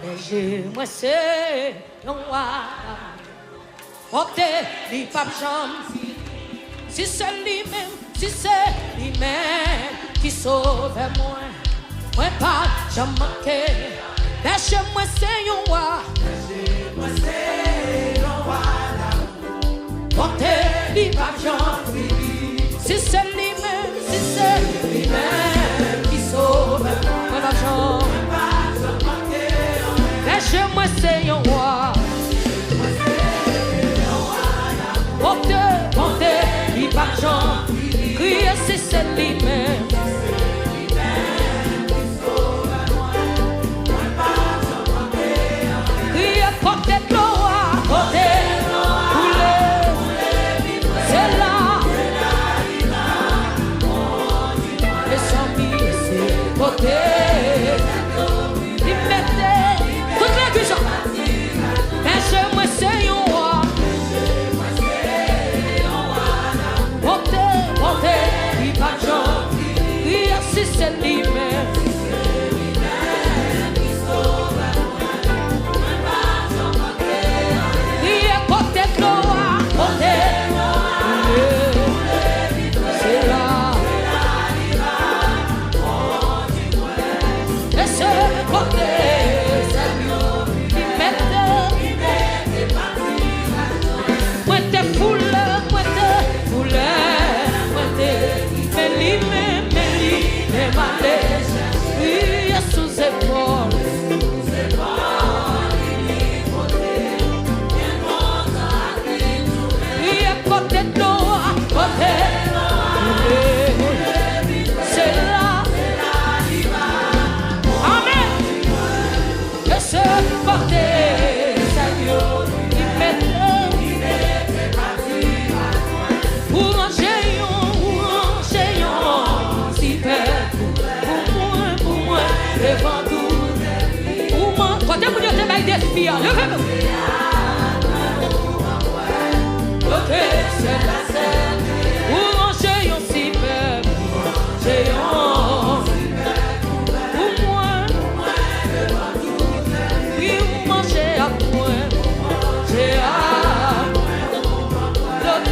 Léger, moi c'est un roi. Porté, li pas jambe. Si c'est lui-même, si c'est lui-même qui sauve moi. Moi pas jamais manqué. Léger, moi c'est un roi. Léger, moi c'est un roi. Porté, li pas jambe. Si c'est lui-même, si c'est lui-même qui sauve moi pas jambe. Léger-moi c'est un roi. Porte, il va chanter. Crier si c'est lui-même. Crier porte de l'eau, porte couler. C'est là. Et sans vie, c'est porter. Léger-moi c'est un roi. Portez, il va chanter. Crier si c'est lui-même. Crier portez gloire, portez. C'est là. Laissez porter. Levez-vous. Ok, c'est la scène. Pour manger un si peuple. J'ai un pour moi. Oui, vous mangez à point. J'ai à l'autre.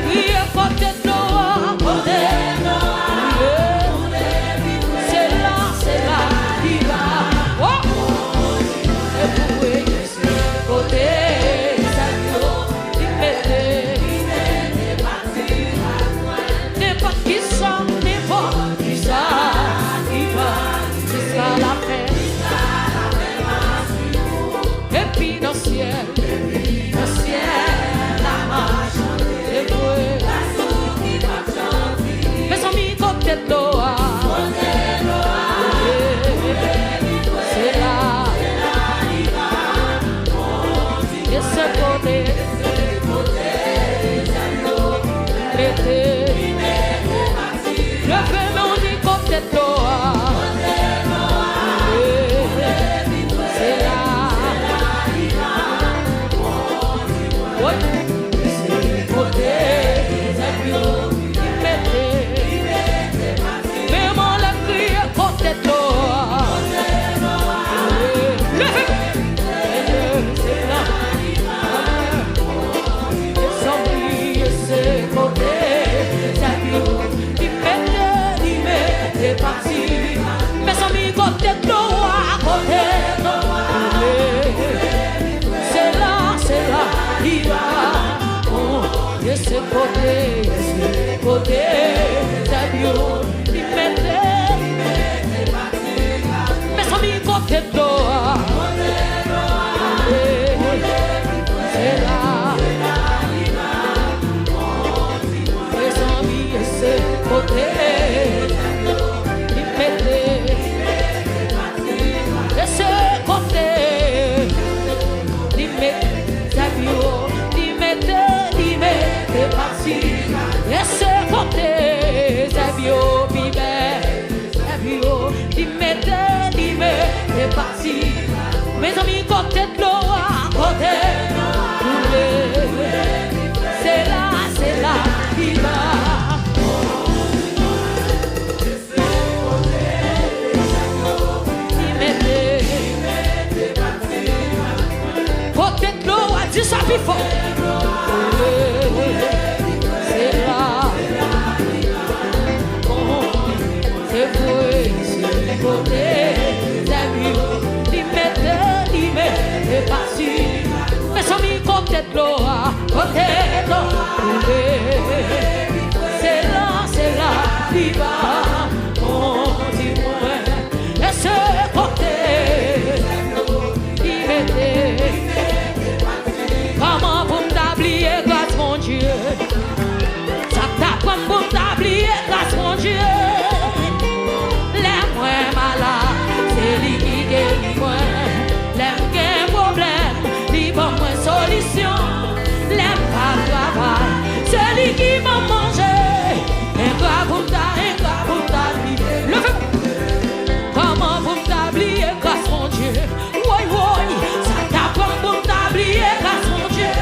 Oui, apportez de l'eau, apportez. Mes amis, côté de l'eau, côté, c'est là, il va. plus fort. C'est là. C'est vrai, c'est le côté. C'est mieux. Il met parti. Mais sans mi côté de l'eau, côté de l'eau. C'est là, il va. On dit moi. Et ce côté. Il mettait. Comment vous m'oubliez, grâce mon Dieu? Ça t'a comme vous m'oubliez, grâce mon Dieu. Les moins malades, c'est lui qui guérit moi. Les gains problème, lui bon moins solution. Les pas travail, c'est lui qui m'a mangé. Et quoi vous m'oubliez? Levez-vous. Comment vous m'oubliez, grâce mon Dieu? Oui, oui, ça t'a comme vous m'oubliez, grâce mon Dieu.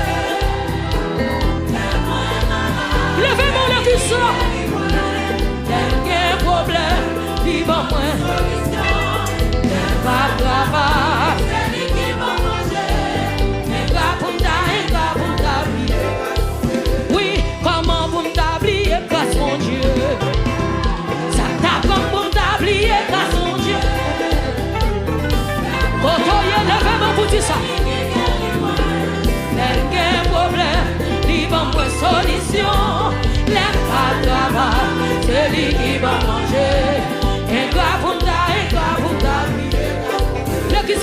Levez-moi le cul ça. Quel problème, vivant moins. Pas travail. Oui, comment vous m'oubliez, grâce mon Dieu. Ça t'a comme vous m'oubliez, grâce mon Dieu. Levez-moi pour dire ça. Quel problème, vivant moins solution. Les pas travail, c'est lui qui va manger. Et quoi vous m'oubliez, le qui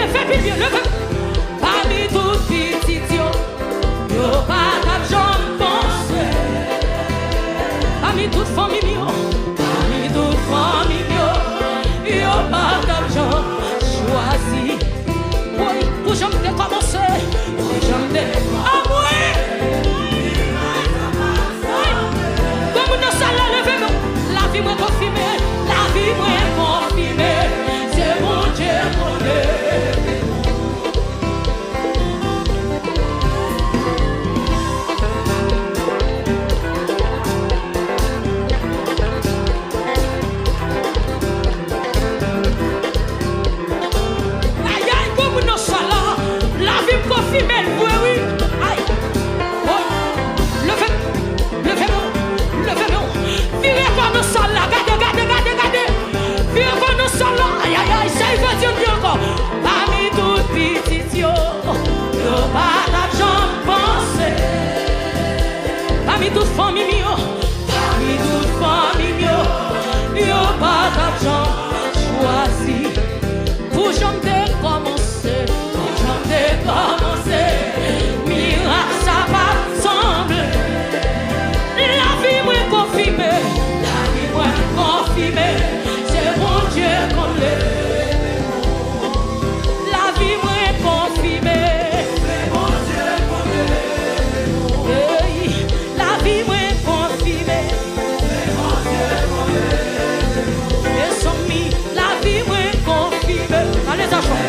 fait plus bien, levez. Parmi toutes petites yo pas d'argent pensé. Parmi toutes familles yo pas d'argent choisi. Oui, pour jamais commencer, pour jamais. Ah oui. Comme nous sommes levés, la vie m'a confirmé, la vie m'a confirmé. C'est mon Dieu, mon Dieu. Confirmez, oui, oui. Aïe. Oh. Levez-moi. Virez quoi nous sommes là. Regardez. Virez quoi nous sommes là. Aïe. Ça y va Dieu encore. Parmi toutes petites yo pas d'argent pensé. Parmi toutes familles yo pas d'argent choisi. Pour jamais commencer. Miracle, ça va sembler. La vie m'a confirmé. C'est mon Dieu qu'on l'est. La vie m'a confirmé. C'est mon Dieu qu'on l'est. La vie m'a confirmé. C'est mon Dieu qu'on l'est. Et sans mis, la vie m'a confirmé. Allez, ça chante.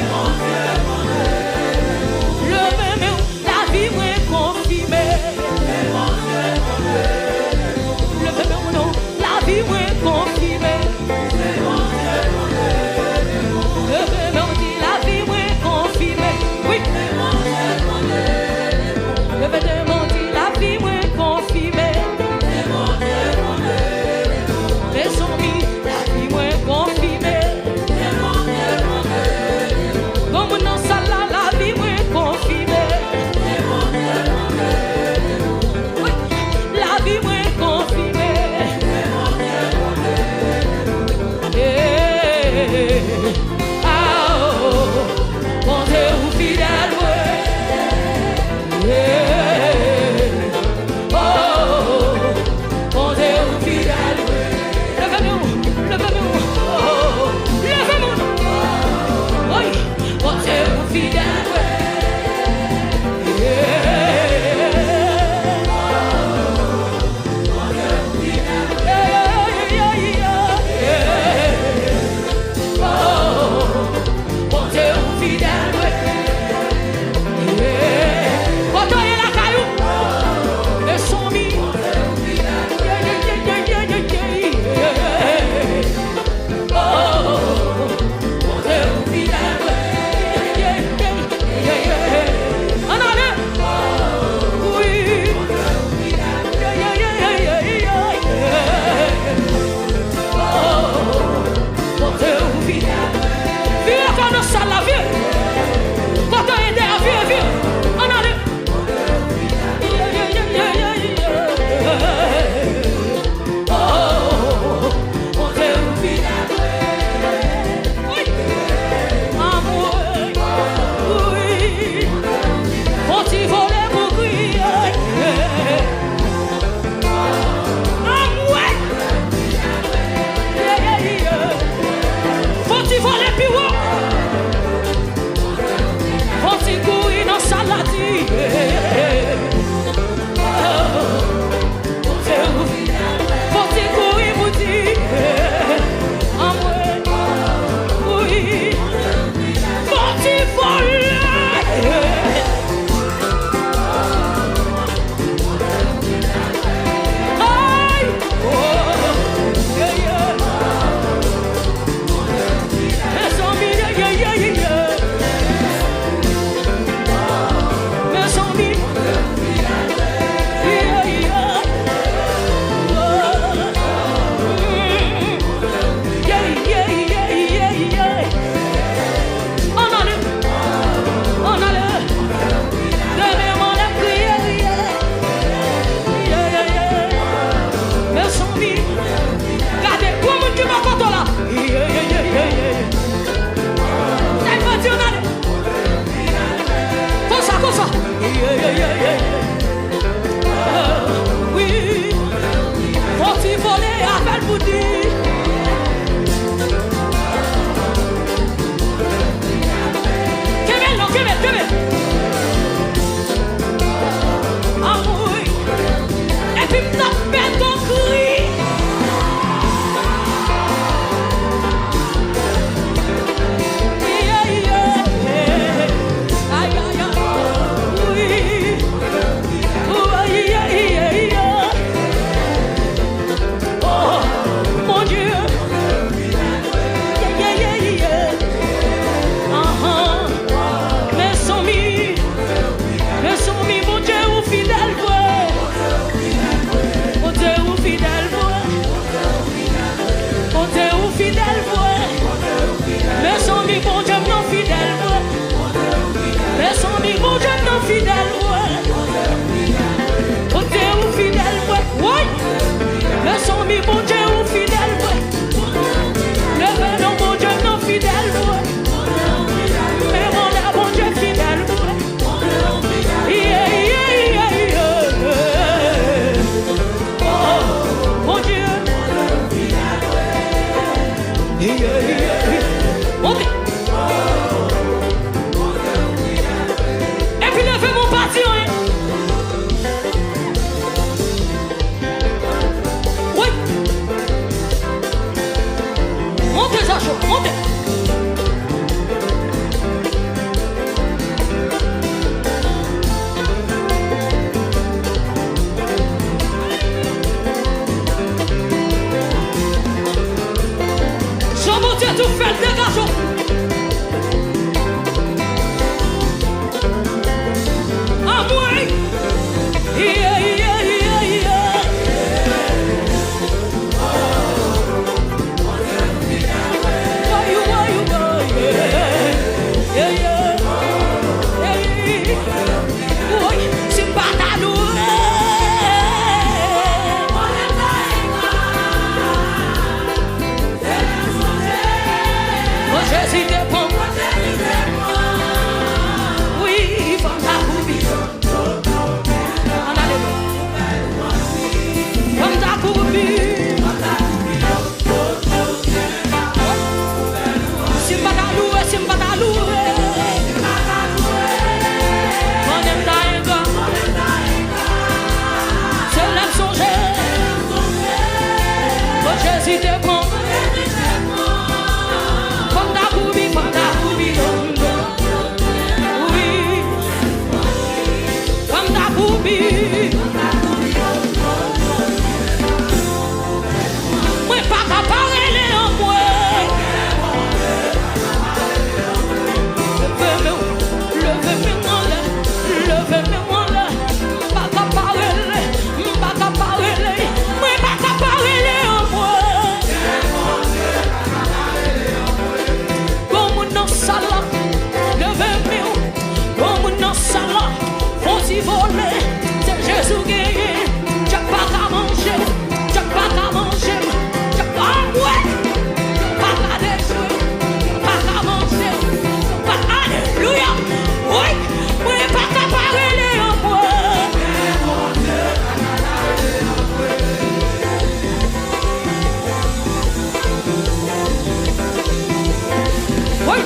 Oui.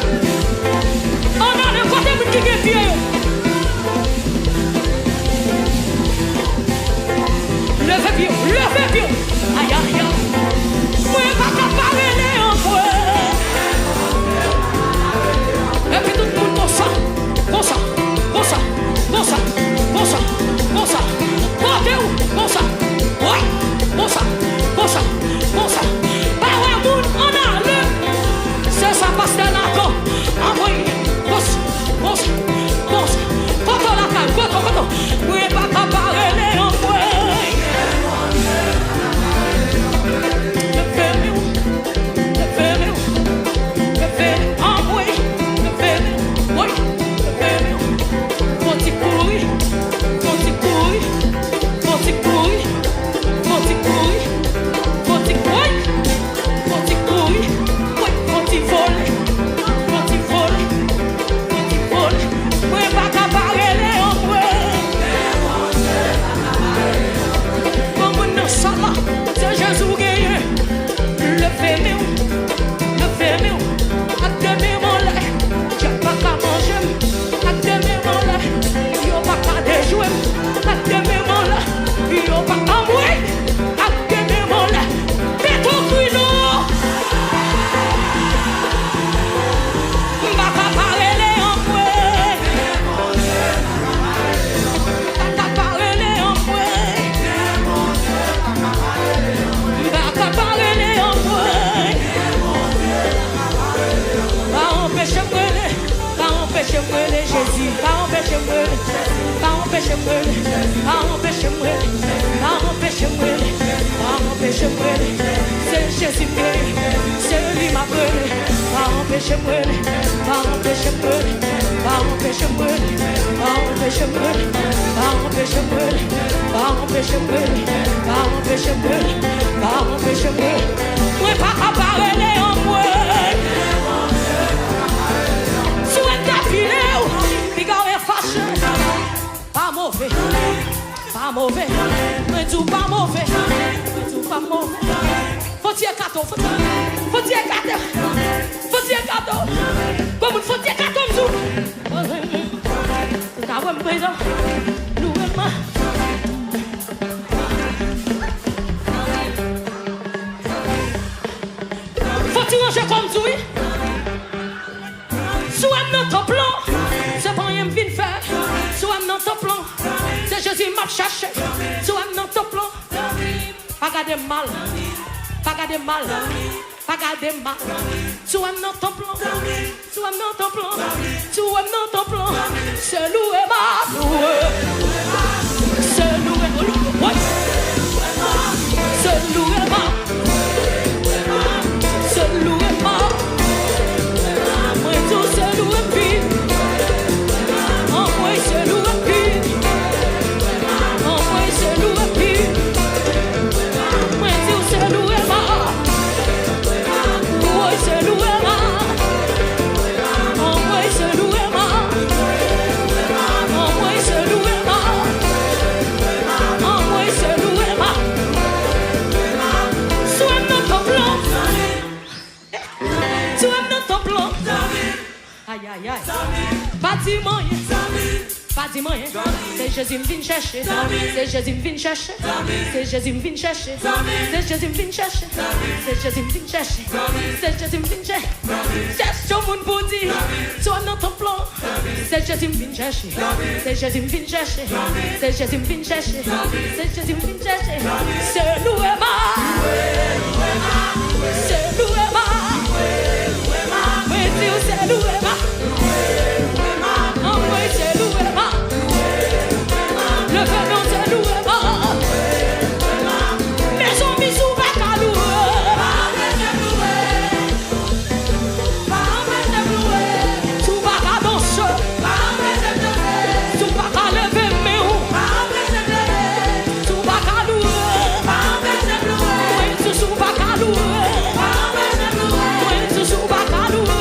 On a le côté qui est pied. Levez pied, levez pied. Aïe, aïe, aïe. Moi, pas capable de l'envoyer. Et puis tout le monde comme ça, comme ça, comme ça, comme ça, comme ça, comme ça. Portez où? Comme ça. Ouais, comme ça, comme ça, comme ça. Bah ouais, moun, on a le. C'est ça, pasteur Nako. Envoyez. Comme ça, comme ça, comme ça. Koto la calme, koto, koto. Moi, pas capable de l'envoyer. Pas mauvais, mais tout pas mauvais, tout pas mauvais. Faut dire gâteau, faut dire gâteau, faut dire gâteau. Comme il faut dire gâteau, m'sou. T'as un présent, nouvellement. Faut dire ranger comme tout, oui. Soit notre plan, c'est pas rien vite faire. Soit notre plan. Jésus m'a cherché, soit dans ton plan. Pas garder mal, pas garder mal, pas garder mal. Soit dans ton plan, soit dans ton plan, soit dans ton plan. Se louer ma, se louer, se louer ma, se louer ma. Moi tout se louer pire, moi se louer pire. Aïe, aïe, aïe. Pas de moyen, pas de moyen. C'est Jésus me vient chercher. C'est Jésus me vient chercher. C'est Jésus me vient chercher. C'est Jésus me vient chercher. C'est Jésus me vient chercher. C'est Jésus me vient chercher. Cherche au monde pour dire, toi dans ton plan. C'est Jésus me vient chercher. C'est Jésus me vient chercher. C'est Jésus me vient chercher. C'est Jésus me vient chercher. C'est loué ma. C'est loué ma. C'est loué ma. C'est loué ma. Le peuple c'est loué ma. Maison bisou pas qu'à louer. Tout pas qu'à danser. Tout pas qu'à lever mes roues. Tout pas qu'à louer. Tout pas qu'à louer. Tout pas qu'à louer.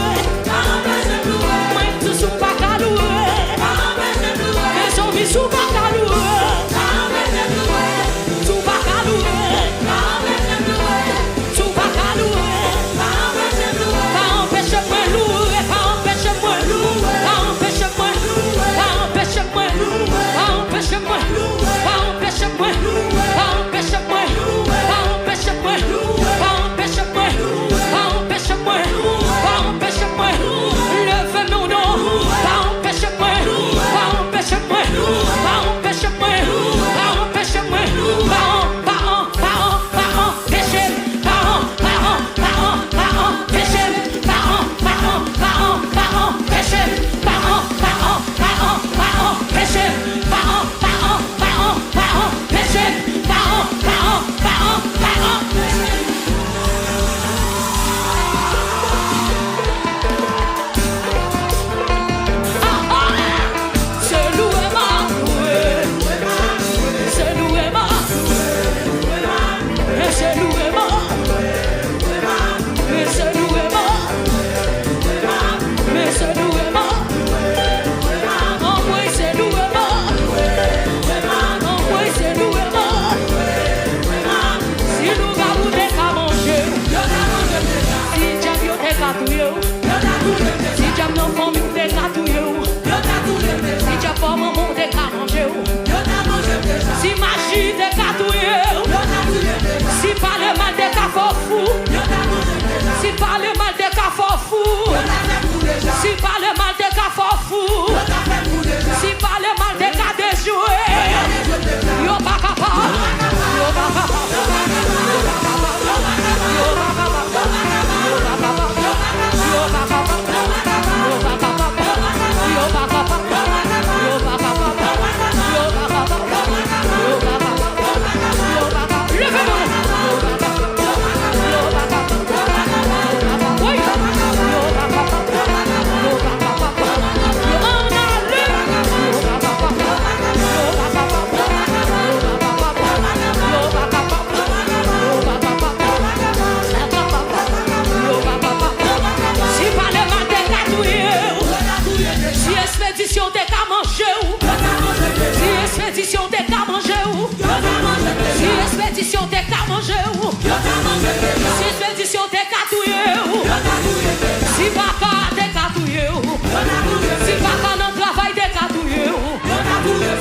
Se vaca não travail de catouille.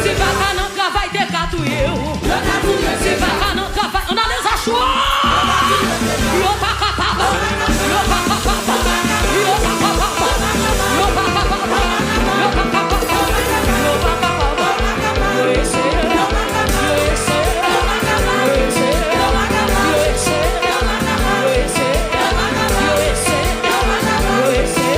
Se vaca não travail de catouille. Se vaca não travail, on a les achats. Yo pas capable. Yo pas capable. Yo pas capable. Yo pas capable. Yo pas capable. Yo pas capable. Yo essaie. Yo essaie. Yo essaie. Yo essaie. Yo essaie. Yo essaie. Yo essaie.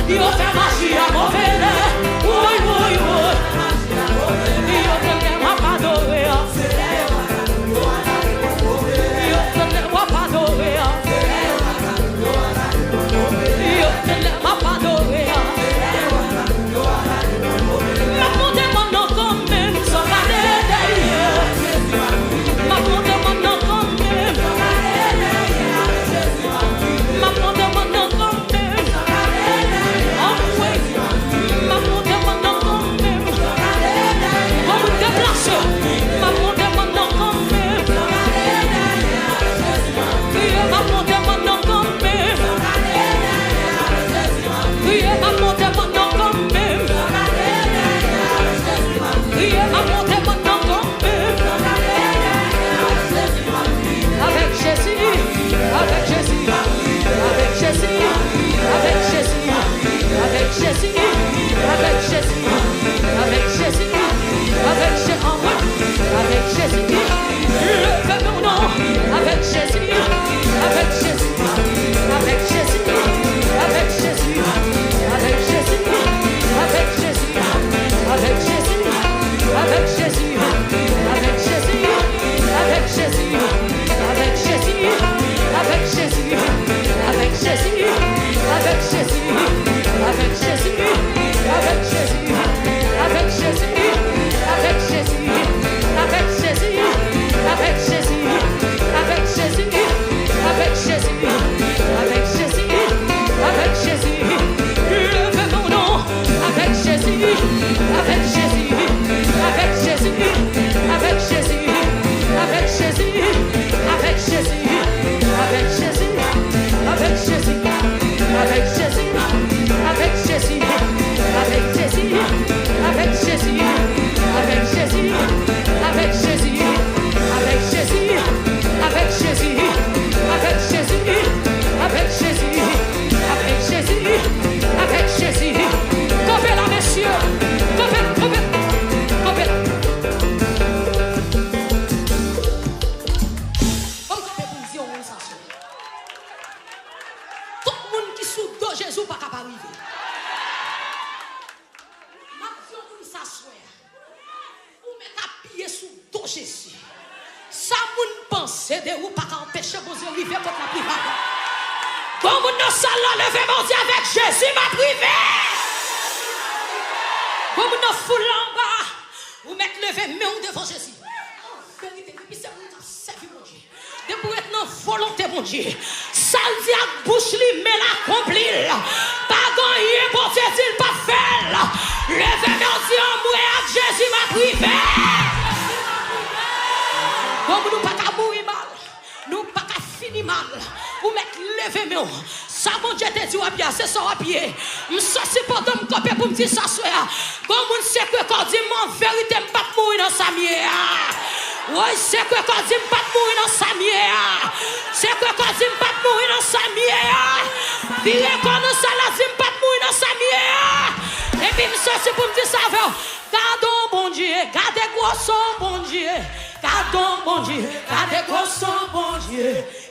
Yo fais magie à mauvais l'air. Oui, oui, oui. Yo tenais ma pas doré. Yo tenais ma pas doré. Yo tenais ma pas doré. Ma monte mon nom comme même sans garder derrière. Ma monte mon nom comme même. Ma monte mon nom comme même.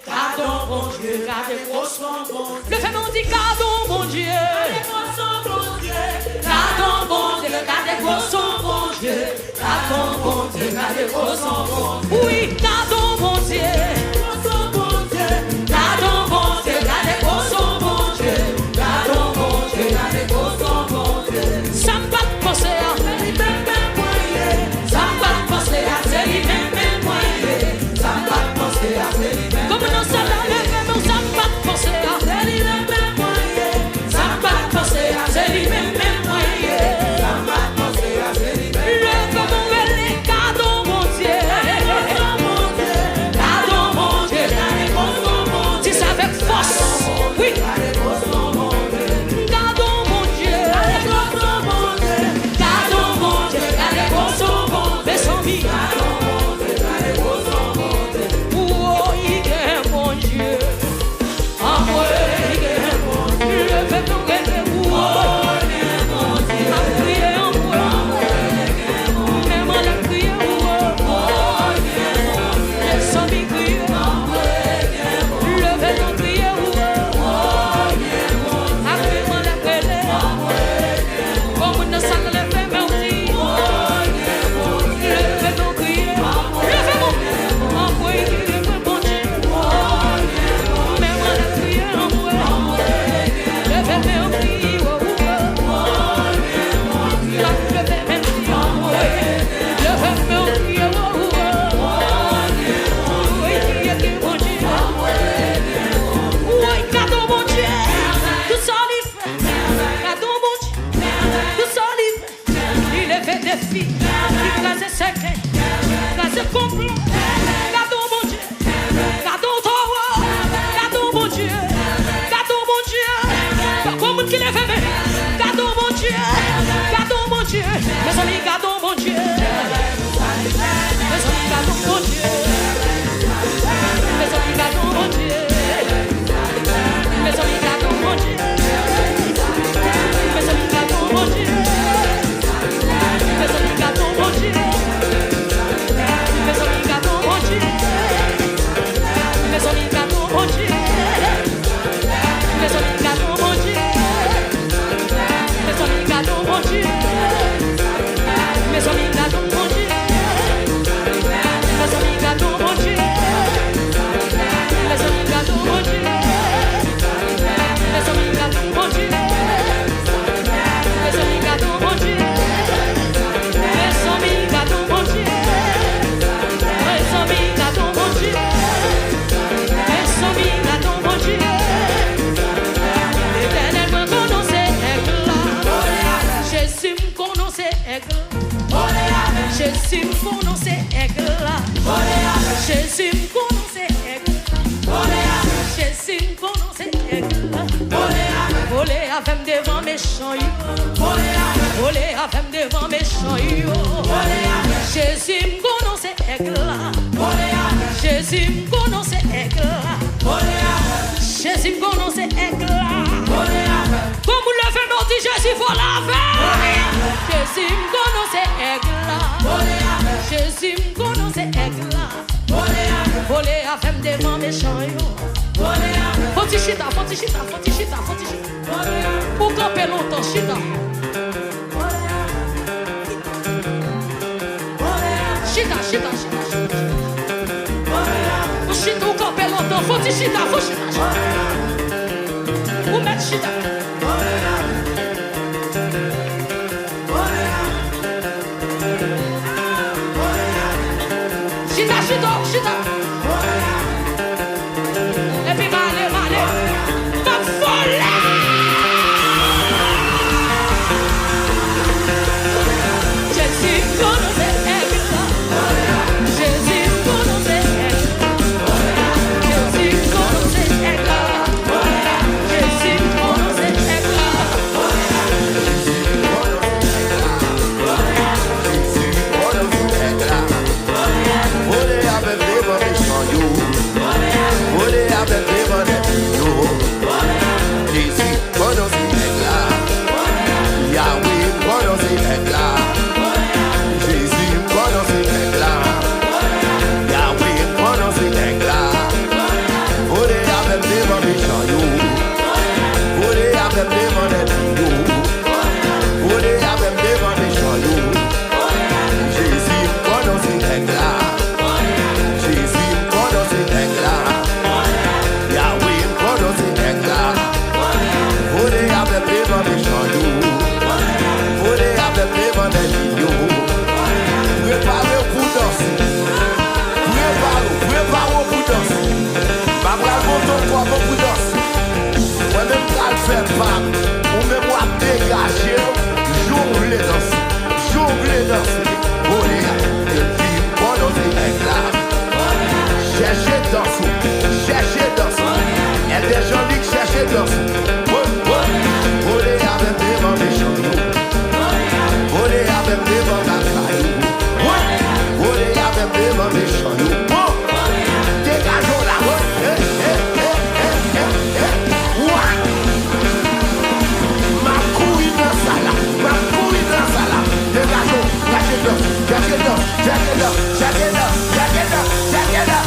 Gardons mon Dieu, gardez-moi son bon Dieu. Le fait m'en dit gardons mon Dieu. Gardez-moi son bon Dieu. Gardons mon Dieu, gardez-moi son bon Dieu. Gardons mon Dieu, gardez-moi son bon Dieu. Oui, gardons mon Dieu. Gardons mon Dieu, gardez-moi son bon Dieu. Gardons mon Dieu, gardez-moi son bon Dieu. Ça me bat de penser à c'est lui-même moyen. Ça me bat de penser à c'est lui-même moyen. Ça me bat de penser à c'est lui-même. Comme dans ça dans le même, ça me bat de penser à c'est lui-même moyen. Ça me bat de penser à c'est lui-même moyen. Ça me bat de penser à c'est lui-même. Le comment elle est, gardons mon Dieu. Gardons mon Dieu, gardons mon Dieu, gardez-moi son bon Dieu. Si ça avec force, oui. Gardons mon Dieu. Gardons mon Dieu, gardons mon Dieu, gardez-moi son bon Dieu. Mais sans vie, gardons mon Dieu, gardez-moi son bon Dieu. Oh, il est mon Dieu. Ah, ouais, il est mon Dieu. Le fait nous gagner, oh, il est mon Dieu. A prier en moi, même à la prière, oh, il est mon Dieu. Mais sans vie, crier, le fait nous crier, oh, il est mon Dieu. A prier en la prière, comme nous sommes les femmes, on dit, le fait nous crier, le fait nous, en quoi il est mon Dieu. Même à la prière, en moi, le fait nous crier, oh, le fait même crier, en moi, le fait nous crier, oh, il est mon Dieu. Oui, gardons mon Dieu, tout ça il fait. Gardons mon Dieu, tout ça il fait. Il est fait des filles, il classe sec, classe complot. Gardons mon Dieu, gardons toi, gardons mon Dieu, gardons mon Dieu. Comme qu'il est fait, gardons mon Dieu, gardons mon Dieu. Mes amis, gardons mon Dieu. Mes amis, gardons mon Dieu. Mes amis, gardons mon Dieu. Mes amis, gardons mon Dieu. Mes amis, gardons mon Dieu. Mes amis, gardons mon Dieu. Mes amis, gardons mon Dieu. Mes amis, gardons mon Dieu. Mes amis, gardons mon Dieu. Mes amis, gardons mon Dieu. Mes amis, gardons mon Dieu. Mes amis, gardons mon Dieu. Mes amis, gardons mon Dieu. Mes amis, gardons mon Dieu. Mes amis, gardons mon Dieu. Mes amis, gardons mon Dieu. Mes amis, gardons mon Dieu. Mes amis, gardons mon Dieu. L'Éternel me connaissait aigle là. Jésus me connaissait aigle. Jésus me connaissait aigle là. Jésus me connaissait aigle. Jésus me connaissait aigle là. Voler avec devant méchant yo. Voler avec devant méchant yo. Jésus me connaissait aigle là. Jésus me connaissait aigle là. Jésus me connaissait aigle là. Comme le fait nous dit Jésus faut laver. Jésus me connaissait aigle là. Jésus me connaissait aigle là. Voler avec devant méchant yo. Faut-il chita, faut-il chita, faut-il chita, faut-il chita. Pour camper longtemps, chita. Chita, chita, chita. Pour chita ou camper longtemps, faut-il chita, faut chita. Pour mettre chita. Chita, chita, chita. Et puis malé, malé. Pas folle. Jésus connaissait aigle là. Jésus connaissait aigle. Jésus connaissait aigle là. Jésus connaissait femme, ou même ou à dégager, jongle danser, jongle danser. Oléa, et puis, bon, on est là. Cherchez danser, cherchez danser. Et des gens qui cherchent danser. Oléa, avec des vents méchants. Oléa, avec des vents d'affaires. Oléa, avec des vents méchants. Dégageons la route. Ma couille dans ça là, ma couille dans ça là. Dégageons, cachez-le, cachez-le, cachez-le, cachez-le, cachez-le, cachez-le.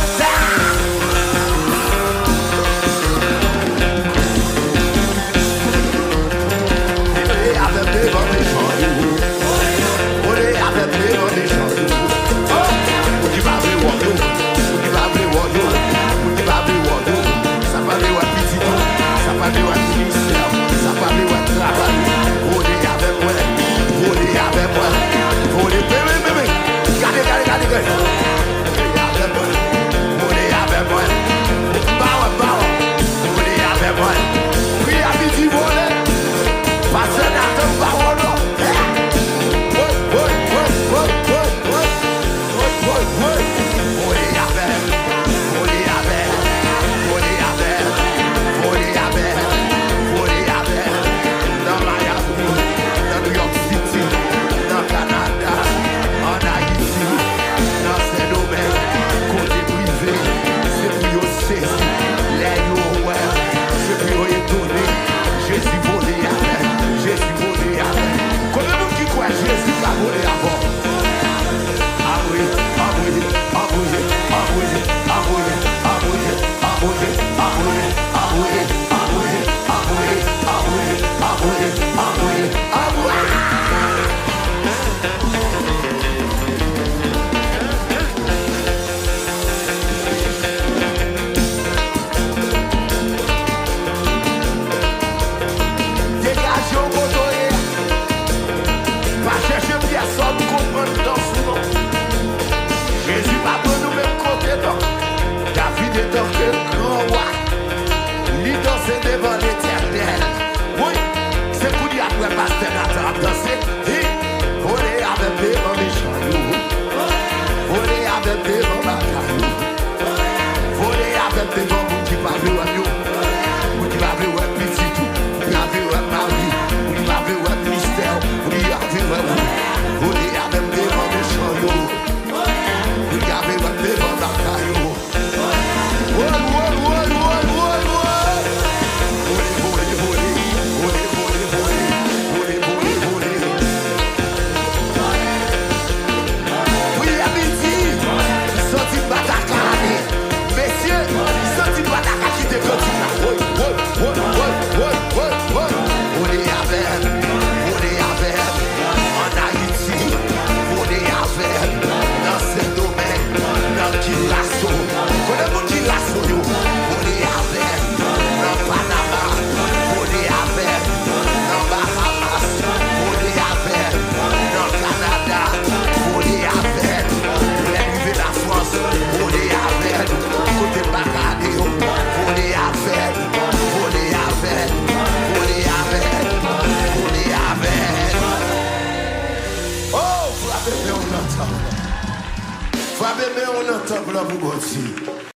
Fa bebe on entend pour la vous